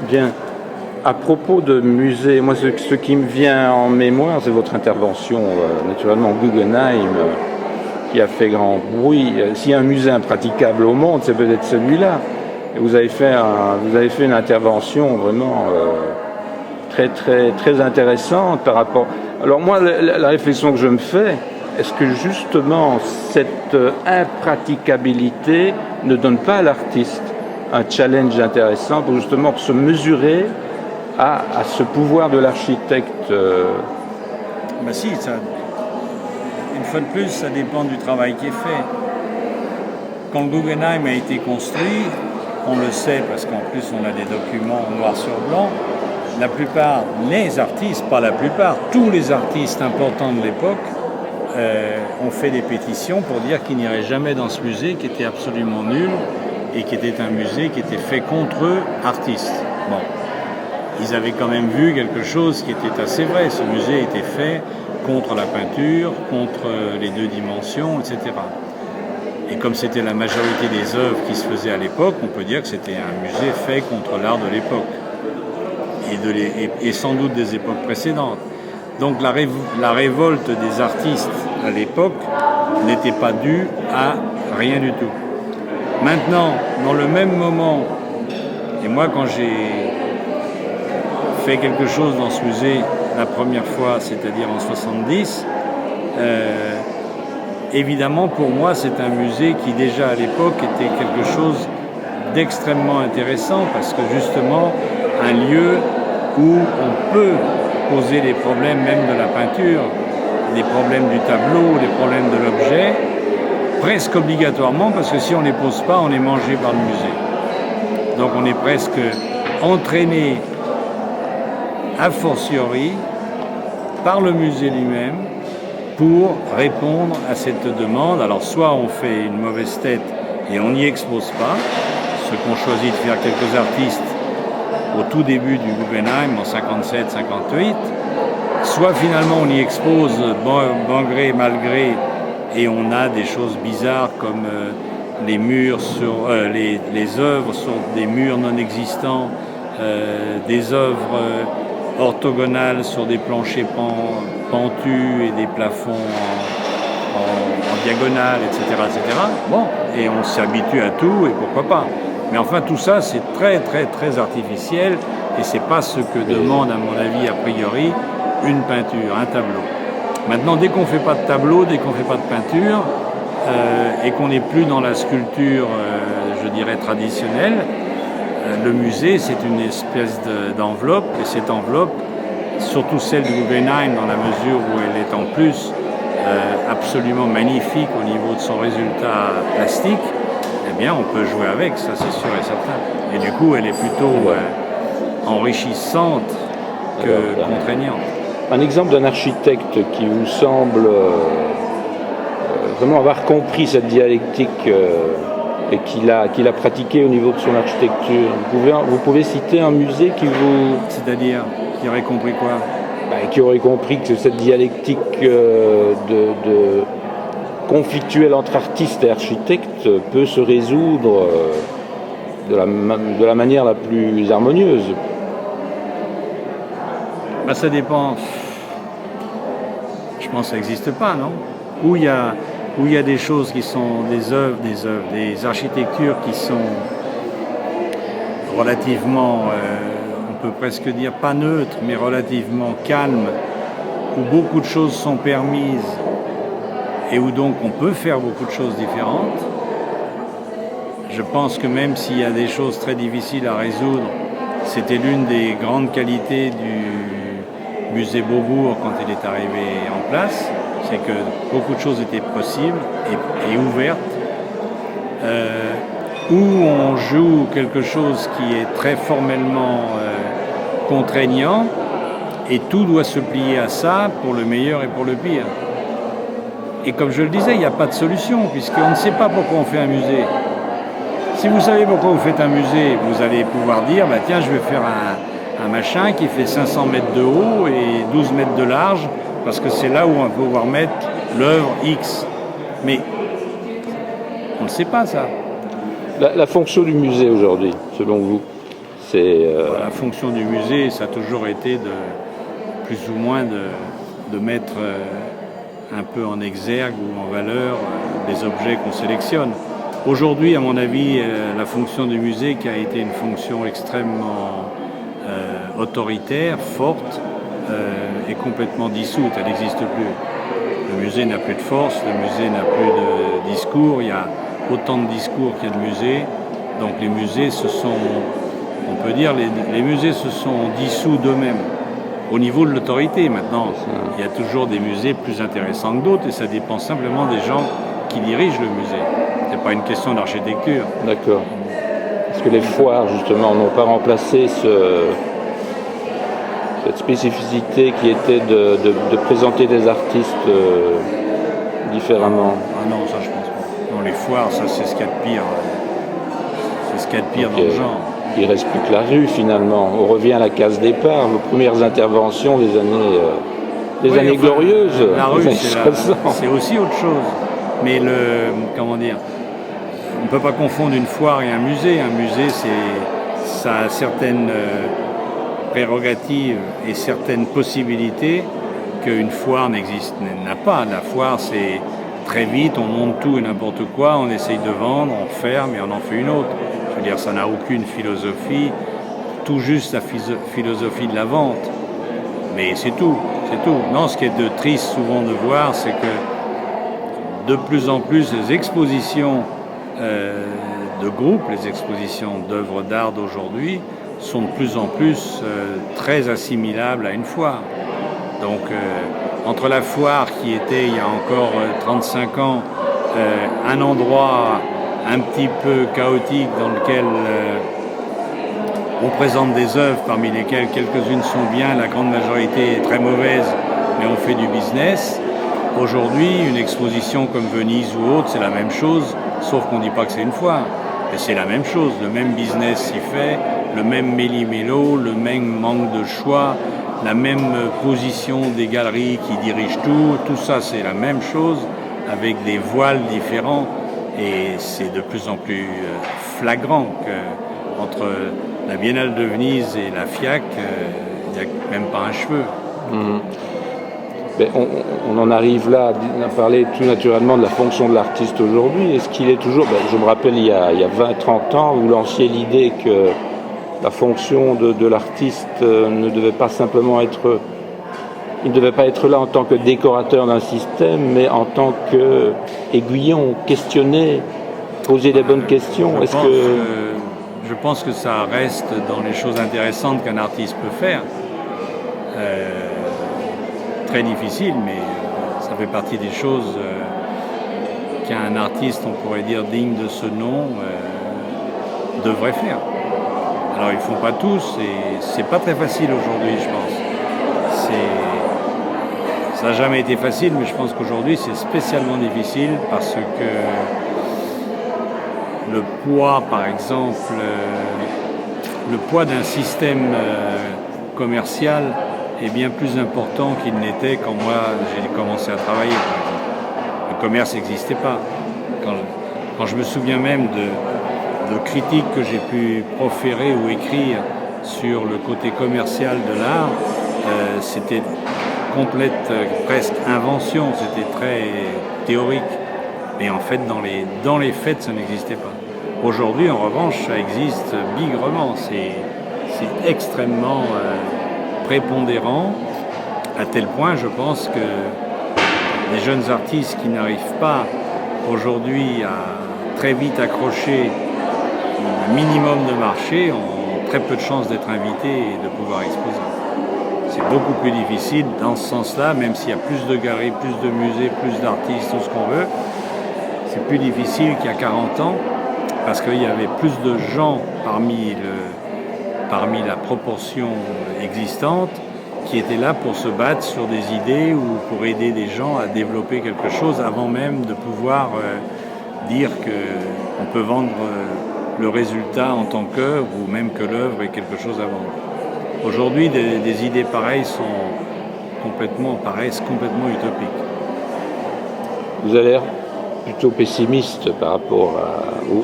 Bien. À propos de musées, moi ce qui me vient en mémoire, c'est votre intervention naturellement au Guggenheim qui a fait grand bruit. S'il y a un musée impraticable au monde, c'est peut-être celui-là. Et vous avez fait une intervention vraiment très très très intéressante par rapport. Alors moi, la réflexion que je me fais, est-ce que justement cette impraticabilité ne donne pas à l'artiste un challenge intéressant pour justement se mesurer à ce pouvoir de l'architecte Ben si, ça, une fois de plus, ça dépend du travail qui est fait. Quand le Guggenheim a été construit, on le sait parce qu'en plus on a des documents noir sur blanc, la plupart, les artistes, pas la plupart, tous les artistes importants de l'époque ont fait des pétitions pour dire qu'ils n'iraient jamais dans ce musée qui était absolument nul et qui était un musée qui était fait contre eux, artistes. Bon. Ils avaient quand même vu quelque chose qui était assez vrai. Ce musée était fait contre la peinture, contre les deux dimensions, etc. Et comme c'était la majorité des œuvres qui se faisaient à l'époque, on peut dire que c'était un musée fait contre l'art de l'époque. Et sans doute des époques précédentes. Donc la révolte des artistes à l'époque n'était pas due à rien du tout. Maintenant, dans le même moment, et moi quand j'ai fait quelque chose dans ce musée la première fois, c'est-à-dire en 70, évidemment pour moi c'est un musée qui déjà à l'époque était quelque chose d'extrêmement intéressant parce que justement un lieu où on peut poser les problèmes même de la peinture, les problèmes du tableau, les problèmes de l'objet, presque obligatoirement parce que si on ne les pose pas, on est mangé par le musée. Donc on est presque entraîné a fortiori par le musée lui-même pour répondre à cette demande. Alors soit on fait une mauvaise tête et on n'y expose pas, ce qu'ont choisi de faire quelques artistes au tout début du Guggenheim en 57-58, soit finalement on y expose bon gré, mal gré, et on a des choses bizarres comme les murs sur les œuvres sur des murs non existants, des œuvres orthogonales sur des planchers pentus et des plafonds en diagonale, etc., etc. Bon, et on s'habitue à tout, et pourquoi pas. Mais enfin, tout ça, c'est très, très, très artificiel, et c'est pas ce que demande, à mon avis, a priori, une peinture, un tableau. Maintenant, dès qu'on fait pas de tableau, dès qu'on fait pas de peinture, et qu'on n'est plus dans la sculpture, je dirais, traditionnelle, le musée, c'est une espèce d'enveloppe, et cette enveloppe, surtout celle du Guggenheim, dans la mesure où elle est en plus absolument magnifique au niveau de son résultat plastique, eh bien, on peut jouer avec, ça c'est sûr et certain. Et du coup, elle est plutôt enrichissante que contraignante. Un exemple d'un architecte qui vous semble vraiment avoir compris cette dialectique et qu'il a pratiqué au niveau de son architecture. Vous pouvez citer un musée qui vous... C'est-à-dire, qui aurait compris quoi? Qui aurait compris que cette dialectique de conflictuelle entre artistes et architectes peut se résoudre de la manière la plus harmonieuse. Ben, ça dépend. Je pense que ça n'existe pas, non? Où il y a des choses qui sont des œuvres, des architectures qui sont relativement, on peut presque dire pas neutres, mais relativement calmes, où beaucoup de choses sont permises et où donc on peut faire beaucoup de choses différentes. Je pense que même s'il y a des choses très difficiles à résoudre, c'était l'une des grandes qualités du musée Beaubourg quand il est arrivé en place, c'est que beaucoup de choses étaient possibles et ouvertes, où on joue quelque chose qui est très formellement contraignant, et tout doit se plier à ça pour le meilleur et pour le pire. Et comme je le disais, il n'y a pas de solution, puisqu'on ne sait pas pourquoi on fait un musée. Si vous savez pourquoi vous faites un musée, vous allez pouvoir dire, bah tiens, je vais faire un machin qui fait 500 mètres de haut et 12 mètres de large, parce que c'est là où on va pouvoir mettre l'œuvre X. Mais on ne sait pas ça. La fonction du musée aujourd'hui, selon vous, C'est La fonction du musée, ça a toujours été plus ou moins de mettre un peu en exergue ou en valeur les objets qu'on sélectionne. Aujourd'hui, à mon avis, la fonction du musée, qui a été une fonction extrêmement autoritaire, forte, est complètement dissoute, elle n'existe plus. Le musée n'a plus de force, le musée n'a plus de discours, il y a autant de discours qu'il y a de musées, donc les musées on peut dire, les musées se sont dissous d'eux-mêmes. Au niveau de l'autorité, maintenant, il y a toujours des musées plus intéressants que d'autres et ça dépend simplement des gens qui dirigent le musée. Ce n'est pas une question d'architecture. D'accord. Est-ce que les foires, justement, n'ont pas remplacé cette spécificité qui était de présenter des artistes différemment? Ah non, ça je pense pas. Non, les foires, ça c'est ce qu'il y a de pire. C'est ce qu'il y a de pire dans le genre. Il ne reste plus que la rue finalement. On revient à la case départ, vos premières interventions des années glorieuses. La rue, c'est aussi autre chose. Mais comment dire, on ne peut pas confondre une foire et un musée. Un musée, ça a certaines prérogatives et certaines possibilités qu'une foire n'a pas. La foire, c'est très vite, on monte tout et n'importe quoi, on essaye de vendre, on ferme et on en fait une autre. Je veux dire, ça n'a aucune philosophie, tout juste la philosophie de la vente. Mais c'est tout, c'est tout. Non, ce qui est de triste souvent de voir, c'est que de plus en plus les expositions de groupes, les expositions d'œuvres d'art d'aujourd'hui, sont de plus en plus très assimilables à une foire. Donc, entre la foire qui était, il y a encore 35 ans, un endroit un petit peu chaotique dans lequel on présente des œuvres parmi lesquelles quelques-unes sont bien, la grande majorité est très mauvaise, mais on fait du business. Aujourd'hui, une exposition comme Venise ou autre, c'est la même chose, sauf qu'on ne dit pas que c'est une foire. Et c'est la même chose, le même business s'y fait, le même méli-mélo, le même manque de choix, la même position des galeries qui dirigent tout ça c'est la même chose, avec des voiles différents. Et c'est de plus en plus flagrant qu'entre la Biennale de Venise et la FIAC, il n'y a même pas un cheveu. Mmh. Mais on en arrive là à parler tout naturellement de la fonction de l'artiste aujourd'hui. Est-ce qu'il est toujours... je me rappelle, il y a 20-30 ans, vous lanciez l'idée que la fonction de l'artiste ne devait pas simplement être... Il ne devait pas être là en tant que décorateur d'un système, mais en tant qu'aiguillon, questionner, poser des bonnes questions. Je pense que ça reste dans les choses intéressantes qu'un artiste peut faire. Très difficile, mais ça fait partie des choses qu'un artiste, on pourrait dire, digne de ce nom, devrait faire. Alors ils ne font pas tous, et c'est pas très facile aujourd'hui, je pense. Ça n'a jamais été facile, mais je pense qu'aujourd'hui c'est spécialement difficile parce que le poids, par exemple, le poids d'un système commercial est bien plus important qu'il n'était quand moi j'ai commencé à travailler, par exemple. Le commerce n'existait pas. Quand je me souviens même de critiques que j'ai pu proférer ou écrire sur le côté commercial de l'art, c'était complète, presque invention, c'était très théorique. Mais en fait, dans les faits, ça n'existait pas. Aujourd'hui, en revanche, ça existe bigrement. C'est extrêmement prépondérant, à tel point, je pense, que les jeunes artistes qui n'arrivent pas aujourd'hui à très vite accrocher le minimum de marché ont très peu de chances d'être invités et de pouvoir exposer. C'est beaucoup plus difficile dans ce sens-là, même s'il y a plus de galeries, plus de musées, plus d'artistes, tout ce qu'on veut. C'est plus difficile qu'il y a 40 ans, parce qu'il y avait plus de gens parmi la proportion existante qui étaient là pour se battre sur des idées ou pour aider des gens à développer quelque chose avant même de pouvoir dire qu'on peut vendre le résultat en tant qu'œuvre ou même que l'œuvre est quelque chose à vendre. Aujourd'hui, des idées pareilles paraissent complètement utopiques. Vous avez l'air plutôt pessimiste par rapport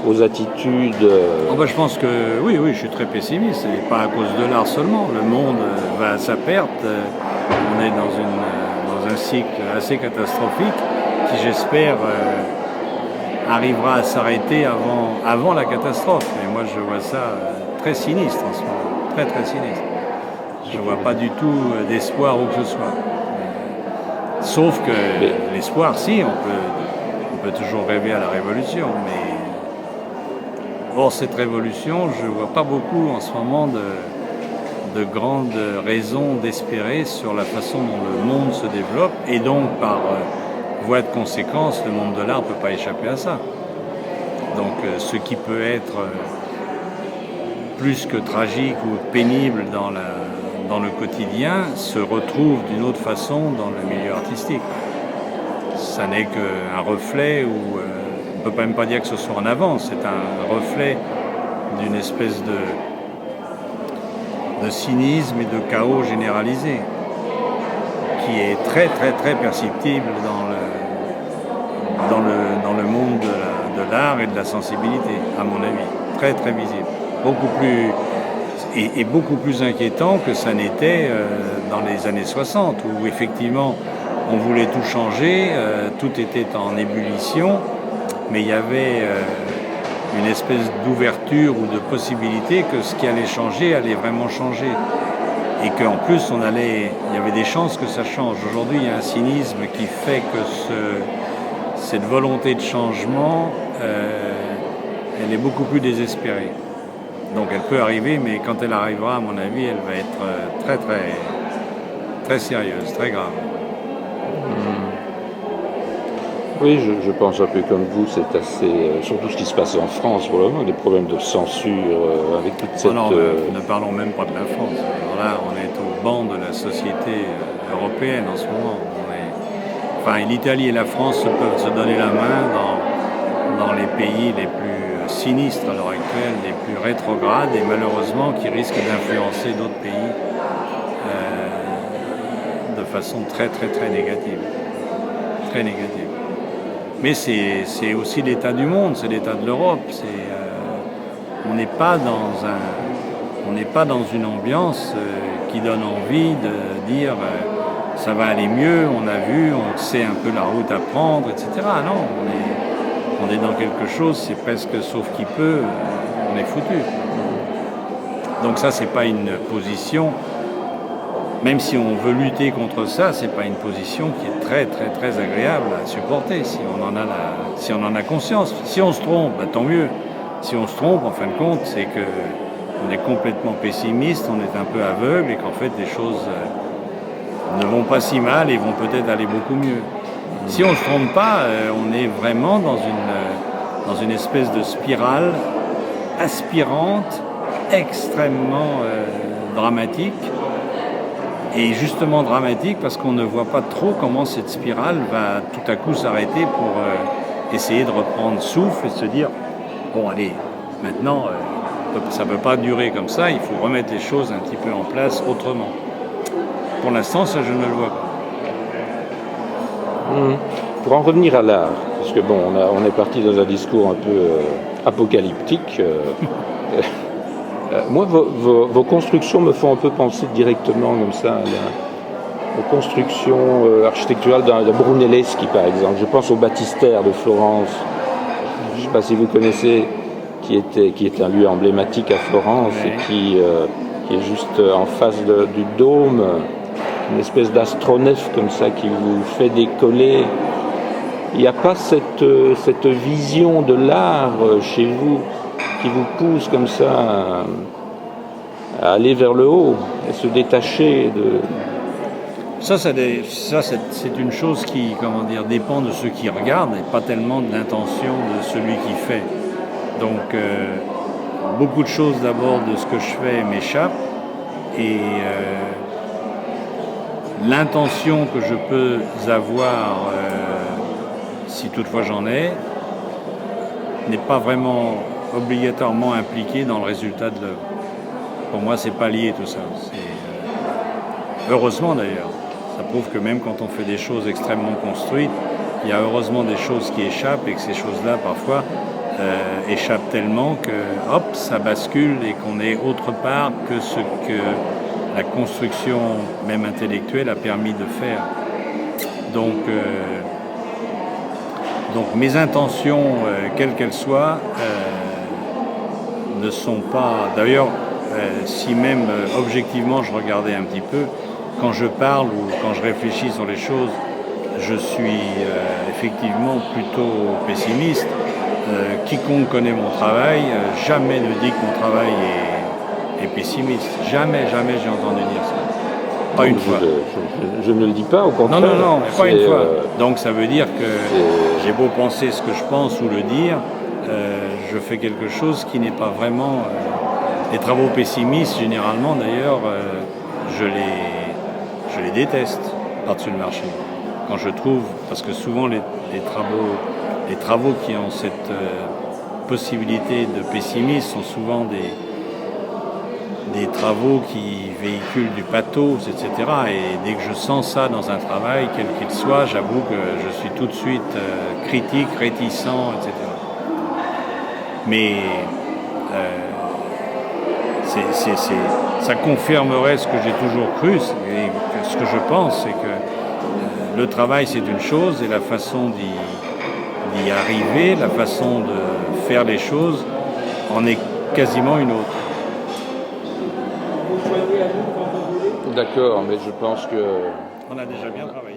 aux attitudes. Je pense que oui, je suis très pessimiste, et pas à cause de l'art seulement. Le monde va à sa perte. On est dans un cycle assez catastrophique qui, j'espère, arrivera à s'arrêter avant la catastrophe. Et moi, je vois ça très sinistre en ce moment, très très sinistre. Je ne vois pas du tout d'espoir où que ce soit. Sauf que l'espoir, si, on peut toujours rêver à la révolution, mais hors cette révolution, je ne vois pas beaucoup en ce moment de grandes raisons d'espérer sur la façon dont le monde se développe, et donc par voie de conséquence, le monde de l'art ne peut pas échapper à ça. Donc ce qui peut être plus que tragique ou pénible dans le quotidien se retrouve d'une autre façon dans le milieu artistique. Ça n'est qu'un reflet, ou on ne peut même pas dire que ce soit en avant, c'est un reflet d'une espèce de cynisme et de chaos généralisé qui est très très très perceptible dans le monde de l'art et de la sensibilité, à mon avis, très très visible, beaucoup plus inquiétant que ça n'était dans les années 60, où effectivement on voulait tout changer, tout était en ébullition, mais il y avait une espèce d'ouverture ou de possibilité que ce qui allait changer allait vraiment changer. Et qu'en plus, il y avait des chances que ça change. Aujourd'hui, il y a un cynisme qui fait que cette volonté de changement, elle est beaucoup plus désespérée. Donc elle peut arriver, mais quand elle arrivera, à mon avis, elle va être très, très, très sérieuse, très grave. Oui, je pense un peu comme vous, c'est assez... surtout ce qui se passe en France, vraiment, des problèmes de censure avec toute cette... Non, ne parlons même pas de la France. Alors là, on est au banc de la société européenne en ce moment. L'Italie et la France peuvent se donner la main dans les pays les plus sinistres à l'heure actuelle, les plus rétrogrades, et malheureusement qui risquent d'influencer d'autres pays de façon très très très négative. Très négative. Mais c'est aussi l'état du monde, c'est l'état de l'Europe. On n'est pas dans une ambiance qui donne envie de dire ça va aller mieux, on a vu, on sait un peu la route à prendre, etc. Non, on est dans quelque chose, c'est presque sauf qui peut, on est foutu. Donc ça, c'est pas une position. Même si on veut lutter contre ça, c'est pas une position qui est très très très agréable à supporter si on en a conscience. Si on se trompe, tant mieux. Si on se trompe, en fin de compte, c'est que on est complètement pessimiste, on est un peu aveugle, et qu'en fait les choses ne vont pas si mal et vont peut-être aller beaucoup mieux. Si on se trompe pas, on est vraiment dans une espèce de spirale aspirante, extrêmement dramatique. Et justement dramatique parce qu'on ne voit pas trop comment cette spirale va tout à coup s'arrêter pour essayer de reprendre souffle et se dire bon allez, maintenant ça ne peut pas durer comme ça, il faut remettre les choses un petit peu en place autrement. Pour l'instant, ça je ne le vois pas. Pour en revenir à l'art, parce que bon, on est parti dans un discours un peu apocalyptique. Moi, vos constructions me font un peu penser directement comme ça aux constructions architecturales d'un Brunelleschi, par exemple. Je pense au baptistère de Florence. Je ne sais pas si vous connaissez, qui est un lieu emblématique à Florence, et qui est juste en face du dôme, une espèce d'astronef comme ça qui vous fait décoller. Il n'y a pas cette vision de l'art chez vous qui vous pousse comme ça à aller vers le haut et se détacher de... Ça c'est une chose qui, dépend de ceux qui regardent et pas tellement de l'intention de celui qui fait. Donc beaucoup de choses d'abord de ce que je fais m'échappent, et l'intention que je peux avoir, si toutefois j'en ai, n'est pas vraiment obligatoirement impliqué dans le résultat de l'œuvre. Pour moi, c'est pas lié tout ça. Heureusement d'ailleurs. Ça prouve que même quand on fait des choses extrêmement construites, il y a heureusement des choses qui échappent et que ces choses-là, parfois, échappent tellement que, hop, ça bascule et qu'on est autre part que ce que la construction, même intellectuelle, a permis de faire. Donc mes intentions, quelles qu'elles soient, ne sont pas... D'ailleurs, si même objectivement je regardais un petit peu, quand je parle ou quand je réfléchis sur les choses, je suis effectivement plutôt pessimiste. Quiconque connaît mon travail, jamais ne dit que mon travail est pessimiste. Jamais j'ai entendu dire ça. Pas une fois. Je ne le dis pas, au contraire. Non, pas une fois. Donc ça veut dire que j'ai beau penser ce que je pense ou le dire, je fais quelque chose qui n'est pas vraiment... les travaux pessimistes, généralement d'ailleurs, je les déteste par-dessus le marché. Quand je trouve, parce que souvent les travaux qui ont cette possibilité de pessimisme sont souvent des travaux qui véhiculent du pathos, etc. Et dès que je sens ça dans un travail, quel qu'il soit, j'avoue que je suis tout de suite critique, réticent, etc. Mais ça confirmerait ce que j'ai toujours cru, et ce que je pense, c'est que le travail c'est une chose et la façon d'y arriver, la façon de faire les choses en est quasiment une autre. D'accord, mais je pense que... On a déjà bien travaillé.